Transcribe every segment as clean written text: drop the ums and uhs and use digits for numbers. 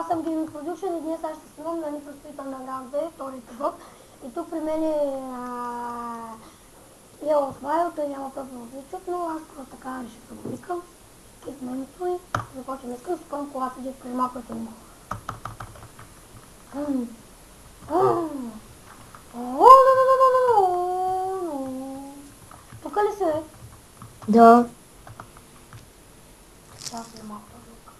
съм Gaming Production и днес аз ще снимам на Need for Speed Underground 2, втори епизод. И тук при мен е Yellow Smile, той няма първо отличат, но аз просто така реших да го викам. Кит менето и започвам. Искам да спомням кола седи преди малко да има. Тук ли се? Да. Сега се малко звук.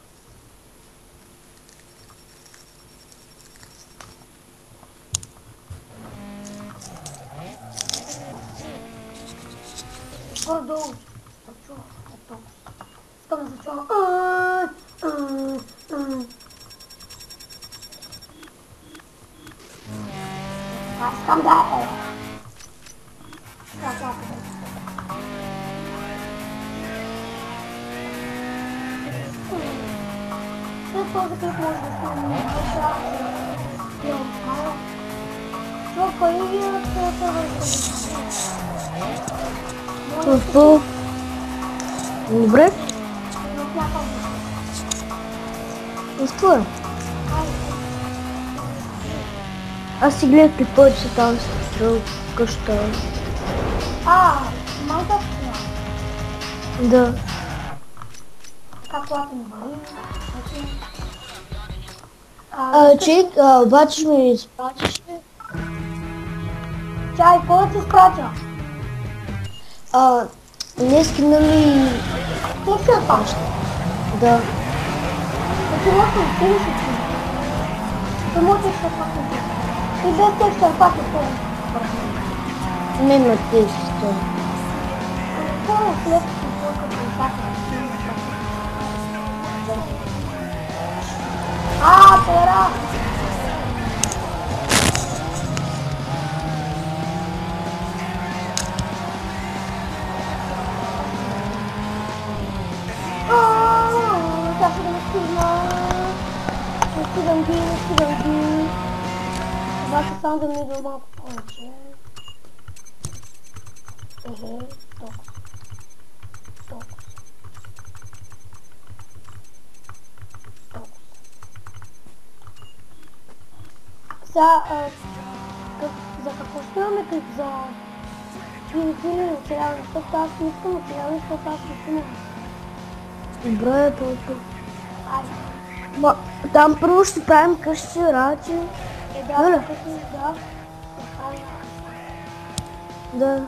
Горе-долу. Стъпчува. Ето. Искам да се чувам. Аз искам да е. След този клип може да снимам това Какво? Добре? Какво е? Аз си гледах клиповете си там с стрел къща. Майката сняг. Да. Как лапи не бъде? Чек, обаче ми изпратиш ли? Чай, кой да ти изпратя? Днески, нали... Ти се паща. Да. Ти може да ти си ти. Ти може да се паща. И без те ще паща това. Не има тези стои. Това е след като ти паща. Пера! Сега ще да ме стигна. Не стигам ги. Обаче само да ми идва малко повече. Ток. Сега, за какво ще имаме клип? За PvP или оцеляване? Защото аз не искам оцеляване, защото аз не снимам. Добре, толкова. Айде. Там първо ще правим къщи, рачи. Да. Да.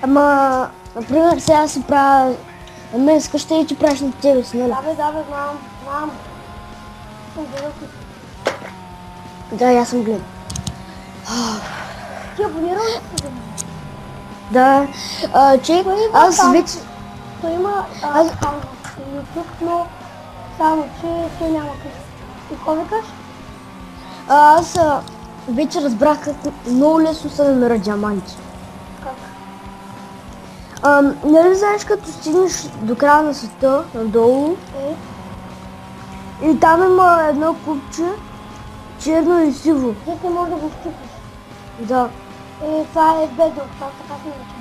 Ама, например, сега си правя... Ами, с къща и ти правиш на тебе си, нали? Да, знам. Съм гледал клип. Да, аз съм гледал. Ти абонирал ли си за мен? Да. Чек, аз вече... Той има YouTube, но само че той няма клип. И какво викаш? Аз вече разбрах как много лесно се намира диаманти. Как? Нали знаеш, като стигнеш до края на света, надолу, и там има едно купче, черно и сиво. Ти не можеш да го щупиш. Да. Това е бедо, това така се нарича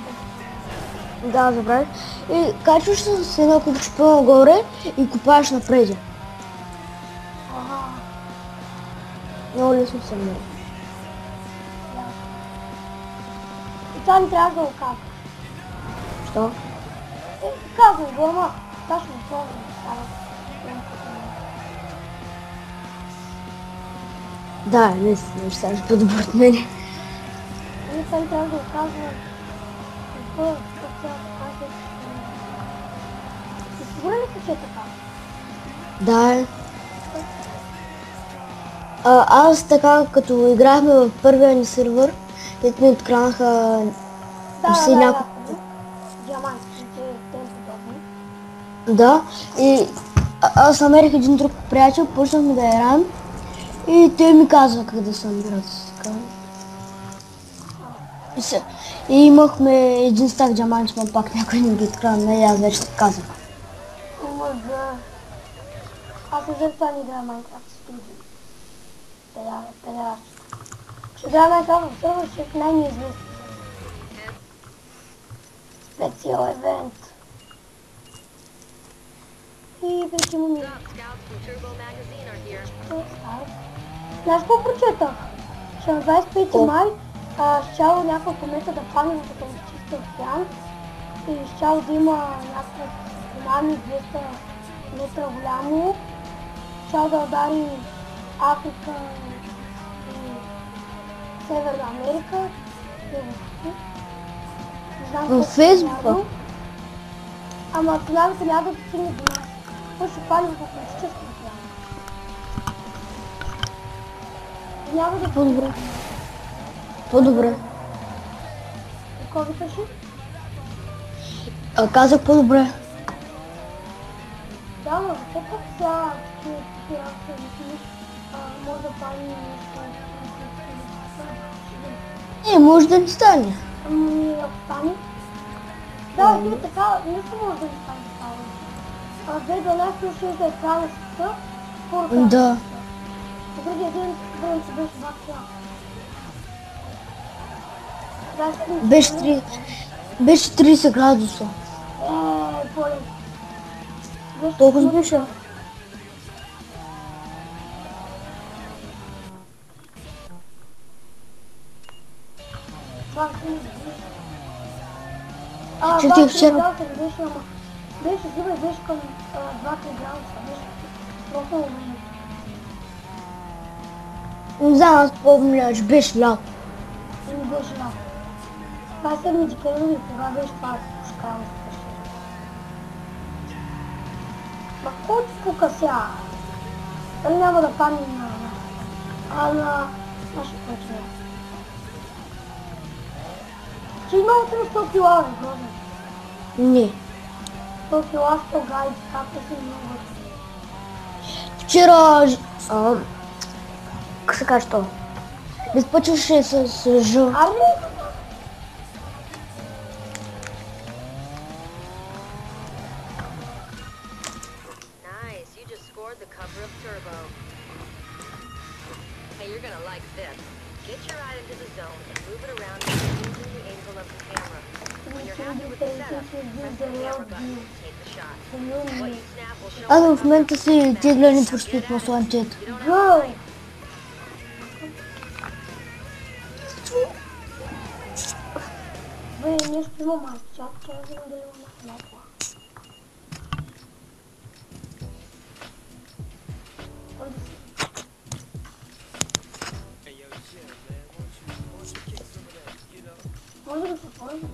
бедо. Да, забравих. И качваш се с едно купче по-нагоре и копаеш напред. Много лесно се намира. И това не трябва да го казваш. Що? Казвай го, ама точно това не става. Да, наистина, ще станеш по-добър от мене. И това не трябва да го казвам. Какво трябва да кажеш? Ти сигурен ли си, че е така? Да. Аз така, като играхме в първия ни сервер, където ни откранаха няколко... Диамантите, те подобни. Да, и аз намерих един друг приятел, почнахме да играем и той ми казва как да се намират. И имахме един стак диаманти, но пак някой не ги открана, и аз вече се казах. Аз за това не играя Майнкрафт студио. Педераш. Ще играя Майнкрафт в сервер, ще е най-неизвестен. Специал евент. и причина ми. Scouts from Turbo Magazine are here. Знаеш какво прочетах? Че на 25 май щяло някаква комета да падне в Атлантическия океан и щяло да има някакво цунами 200 метра голямо. Щяло да удари Африка и Северна Америка. Във Фейсбука? Ама цунамите няма да достигне до нас. То ще падне в Атлантическия океан. Няма да По-добре. По-добре. Какво викаше? Казах по-добре. Да, но все пак сега такива работи мислиш, може да падне нещо. Може да не стане. Ами, ако стане? Да, ти така, нещо може да не стане такава. 2012 ще да е края на света, скоро края на Да. света. Преди един ден се беше бак Беше 30 градуса. болен. Толкова беше. Че ти вчера... Беше зима и беше към 2-3 градуса. Беше толкова момент. Не знам, аз помня, че беше лято. Не беше лято. Това е 7 декември, кога беше това шкала. Ма какво ти пука сега? Дали няма да падне на нас? На нашия почва. Че имало 100 кила, бе, грозно. Не. 100 кила, 100 гайди, както си много. Вчера... Как се каже то? Безпъчваше с Ж. Али? Nice, you just scored the cover of Turbo. Hey, you're gonna like this. Get your eye into the zone and move it around using the angle of the camera. When you're happy with the setup, press the camera button and take the shot. What you snap will show Аз в момента си тегля ни for Speed на слънчето. Гъй! Бе, нещо има мастичат, че не знам дали има някаква. Може да се ползва?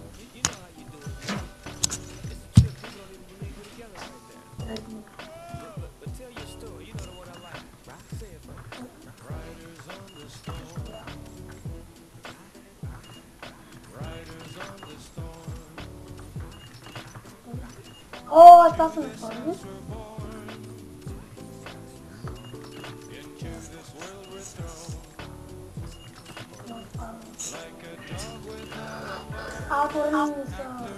О, аз това съм изпълнил. Авторни ми са...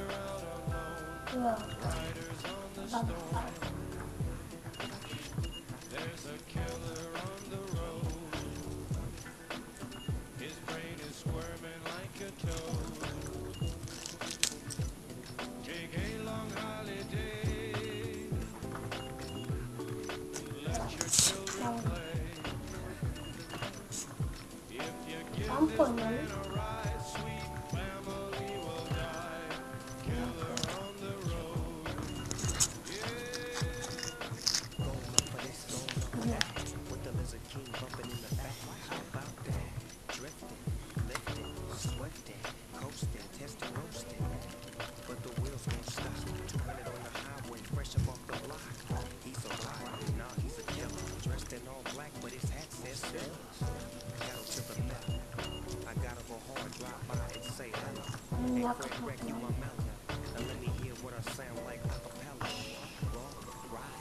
Там поняли.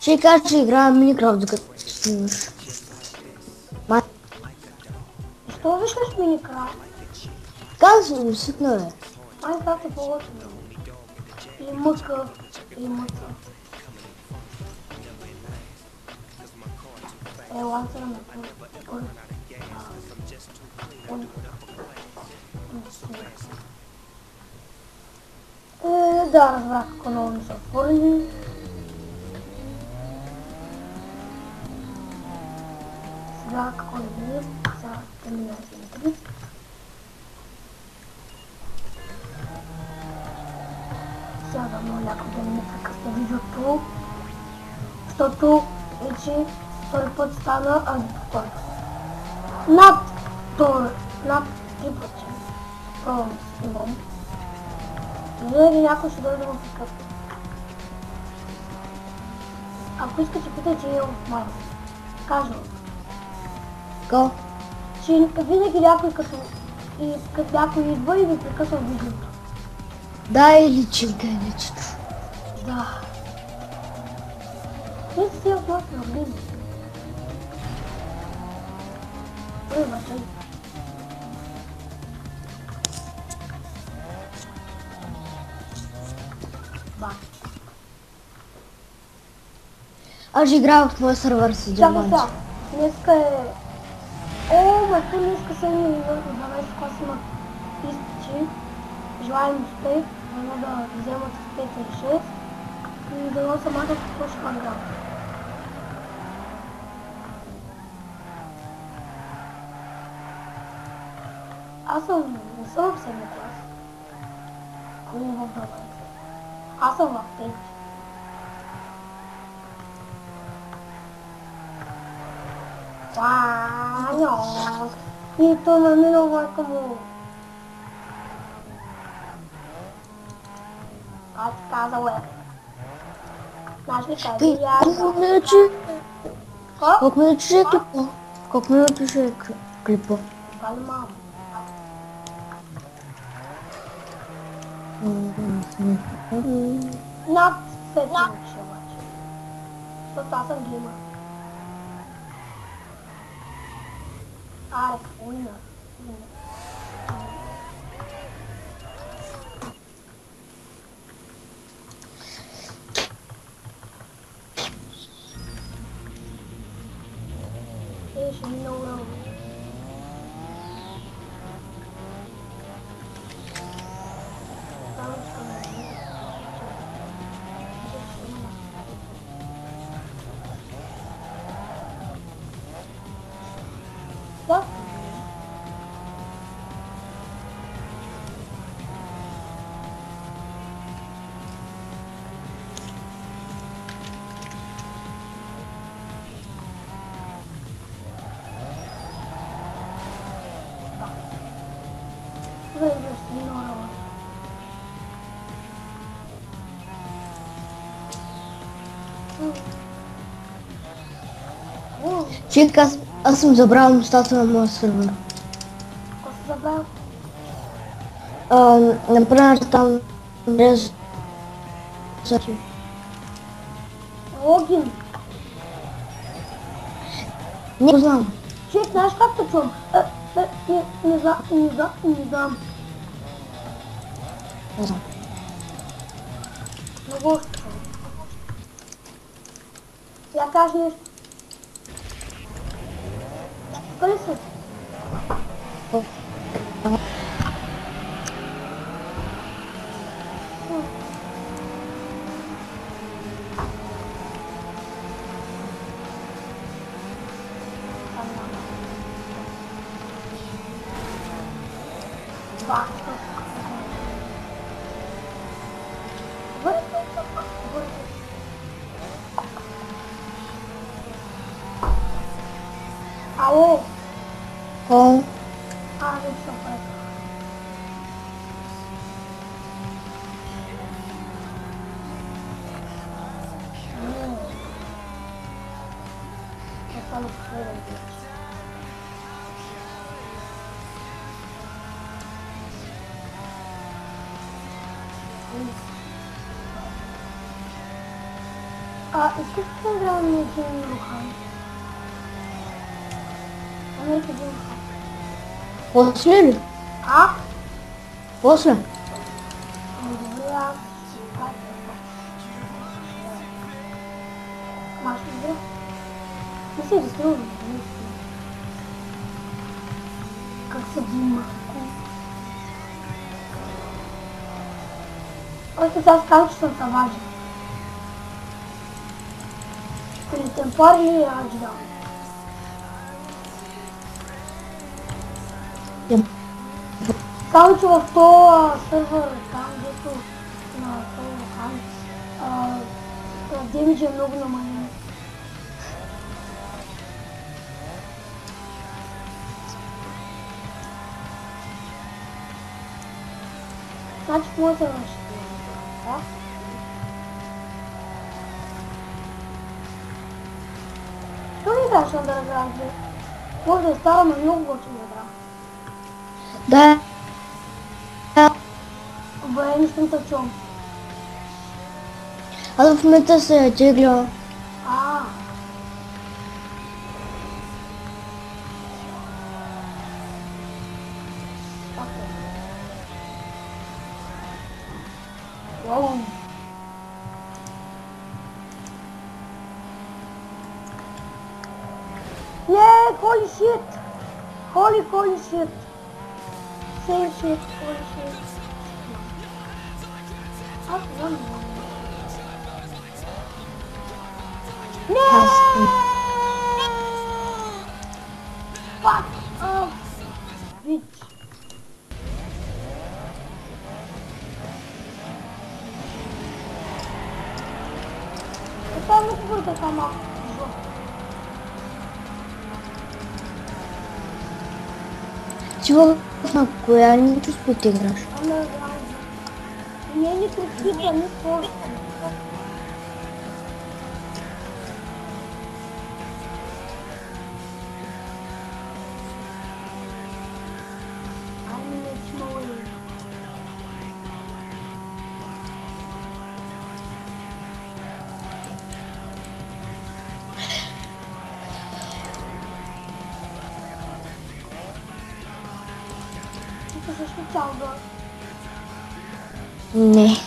Ще кажа, че играя Minecraft, докато снимаш. Що виждаш Minecraft? Как се го свикна, бе? Minecraft е по-готино. Или мъка, или мъка. Лансера на да, разбрах какво ново ми са отворили. гледа какво да видим. Сега ще мина си. Сега да много някой да не прекъсне видеото, защото вече втори път стана над 3 пъти. Пробвам да снимам. И винаги някой ще дойде да му прекъсне. Ако искате, питайте я в Майл. Казвам. Ко? Че винаги някой като някой идва и ви прекъсва видеото. Да, или чинка е нечето. Да. Не си от нас на близо. Ой, вършай. Ба. Аз ще играя в твоя сервер с Чакай диаманти. сега. Днеска е... О, мато, днеска са ми 12 клас имат изпити. Желаем успех, дано да вземат с 5 или 6. И дано самата какво ще играм. Аз не съм в 7 клас. Ами в 12. Аз съм в 5. Ваня! И то ме минал майка му. Аз казал е. Знаеш ли къде я? Колко минути? Колко минути ще е клипа? Колко минути ще е клипа? Това ли малко? Над 5 минути ще обаче. Защото аз съм геймър. Аре, уйна. Ще ми много много. Да. Чинка, аз съм забрал местата на моя сервер. Какво си забравил? Например, там без... Логин. Не го знам. Човек, знаеш как те чувам? Не знам. Не знам. Много още чувам. Я кажа нещо. Тук ли си? Ало! Ко? Не съм пред. Само последен вече. Искаш да играем на един Рухан? Америка един Рухан. После ли? После? Добре, аз си кажа. Маш добре. Не си рискувам да не си. Как се дима? Още сега казвам, че съм съважен. Или темпор или радждал. Само че в този сървър, там дето на този локал, демиджа е много намален. Значи в моята ще да? Що не играеш на Underground 2? Може да е стара, но много готина игра. Да. Добре, не съм тъчом. Аз в момента се тегля. Wow. Yeah, holy shit! Holy shit! Same shit, holy shit. No! Fuck off, bitch! Там не будет сама. Чего на коя не чувствую ты играешь? Мне не крутится, не сложно. Не.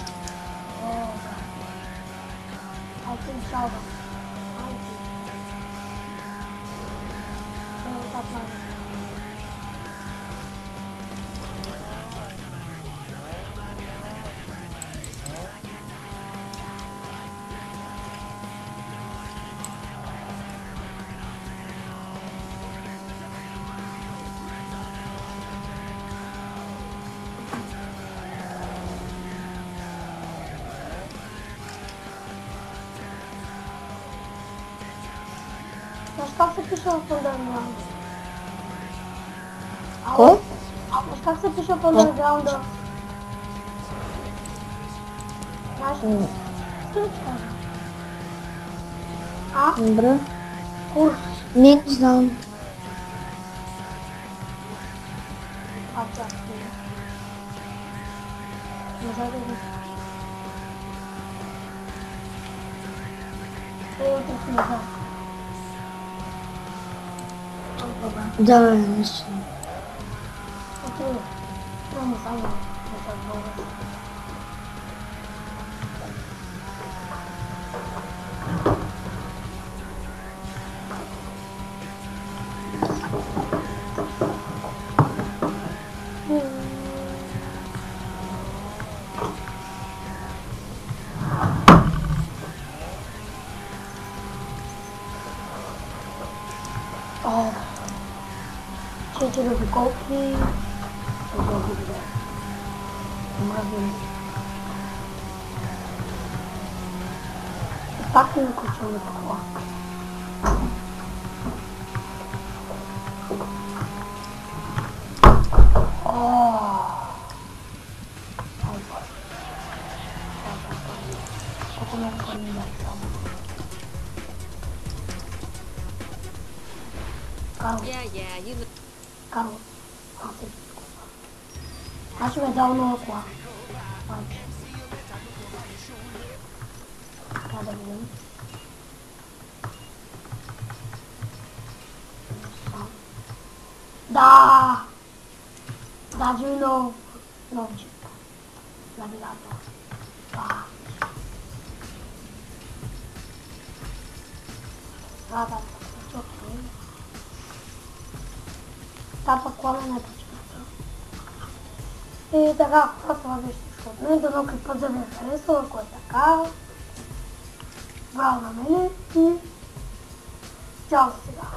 Как се пише в Underground? Ко? Как се пише в Underground? Знаеш ли? Ще ли ти кажа? Добре. Курс. Не знам. Тя. Назад да ви. Утре назад. Да, наистина. Окей. Не само назад много. Четири обиколки. Пак не включваме такова. Колко много пари има само. Карл, аз ще ме дал нова кола. Трябва да видим. Да! Даже ми нов джип. Навигатор. Да. Да. Окей. Тапа кола не почвата. И така, това беше всичко от мен. Дано клипът да ви е харесал, ако е така. Браво на мене и чао сега.